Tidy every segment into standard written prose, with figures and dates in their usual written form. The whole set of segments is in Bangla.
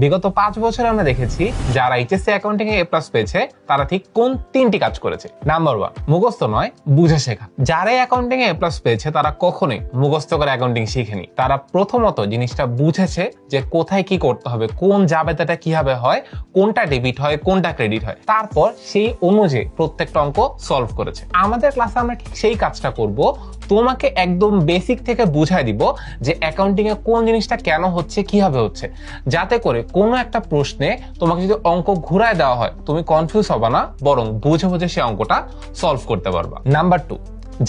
বিগত 5 বছরে আমরা দেখেছি যারা এইচএসসি অ্যাকাউন্টিং এ A+ পেয়েছে তারা ঠিক কোন 3টি কাজ করেছে। নাম্বার 1, মুখস্থ নয়, বুঝে শেখা। যারা অ্যাকাউন্টিং এ A+ পেয়েছে তারা কখনোই মুখস্থ করে অ্যাকাউন্টিং শিখেনি। তারা প্রথমত জিনিসটা বুঝেছে যে কোথায় কি করতে হবে, কোন জাবেদাটা কিভাবে হয়, কোনটা ডেবিট হয়, কোনটা ক্রেডিট হয়, তারপর সেই অনুযায়ী প্রত্যেকটা অঙ্ক সলভ করেছে। আমাদের ক্লাসে আমরা ঠিক সেই কাজটা করব। তোমাকে একদম বেসিক থেকে বুঝাই দিব যে অ্যাকাউন্টিং এ কোন জিনিসটা কেন হচ্ছে, কিভাবে হচ্ছে, যাতে করে কোনো একটা প্রশ্নে তোমাকে যদি অঙ্ক ঘুরায় দেওয়া হয় তুমি কনফিউজ হবে না, বরং বুঝে বুঝে সেই অঙ্কটা সলভ করতে পারবা। নাম্বার 2,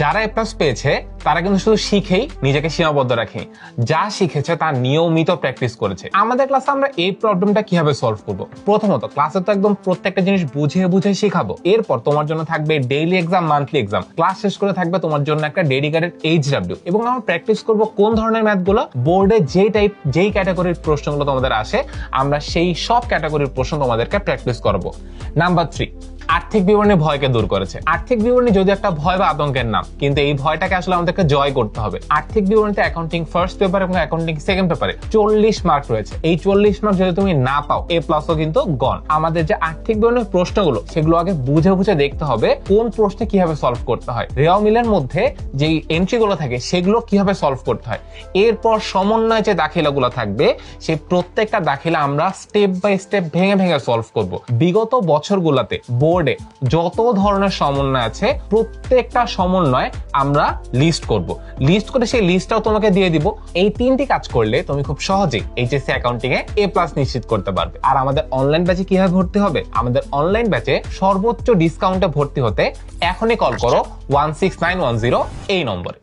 যারা A+ পেয়েছে তারা কিন্তু শুধু শিখেই নিজেকে সীমাবদ্ধ রাখেনি, যা শিখেছে তা নিয়মিত প্র্যাকটিস করেছে। আমাদের ক্লাসে আমরা এই প্রবলেমটা কিভাবে সলভ করব। প্রথমত ক্লাসে তো একদম প্রত্যেকটা জিনিস বুঝিয়ে বুঝিয়ে শেখাবো। এরপর তোমার জন্য থাকবে daily exam, monthly exam. Class শেষ করে থাকবে তোমার জন্য একটা ডেডিকেটেড HW, এবং আমরা প্র্যাকটিস করব কোন ধরনের ম্যাথগুলো বোর্ডে যেই ক্যাটাগরির প্রশ্নগুলো তোমাদের আসে, আমরা সেই সব ক্যাটাগরির প্রশ্ন তোমাদেরকে প্র্যাকটিস করব। নাম্বার 3, আর্থিক বিবরণী ভয়কে দূর করেছে। আর্থিক বিবরণী যদি একটা ভয় বা আতঙ্কের নাম, কিন্তু এই ভয়টাকে আসলে আমাদেরকে জয় করতে হবে। আর্থিক বিবরণীতে অ্যাকাউন্টিং ফার্স্ট পেপার এবং অ্যাকাউন্টিং সেকেন্ড পেপারে 40 মার্ক রয়েছে। এই 40 মার্ক যদি তুমি না পাও, A+ও কিন্তু গন। আমাদের যে আর্থিক বিবরণীর প্রশ্নগুলো সেগুলো আগে বুঝে বুঝে দেখতে হবে কোন প্রশ্নে কিভাবে সলভ করতে হয়, রেওয়া মিলের মধ্যে যেই এন্ট্রিগুলো থাকে সেগুলো কিভাবে সলভ করতে হয়। এরপর সমন্বয় যে দাখিলাগুলো থাকবে সেই প্রত্যেকটা দাখিলা আমরা স্টেপ বাই স্টেপ ভেঙে ভেঙে সলভ করব। বিগত বছরগুলোতে বোর্ডে যত ধরনের সমন্বয় আছে প্রত্যেকটা সমন্বয় আমরা লিস্ট করব। লিস্ট করে সেই লিস্টটাও তোমাকে দিয়ে দিব। এই 3টি কাজ করলে তুমি খুব সহজেই এইচএসসি অ্যাকাউন্টিং এ A+ নিশ্চিত করতে পারবে। আর আমাদের অনলাইন ব্যাচে কিভাবে ভর্তি হবে? আমাদের অনলাইন ব্যাচে সর্বোচ্চ ডিসকাউন্টে ভর্তি হতে এখনই কল করো 16910 এই নম্বরে।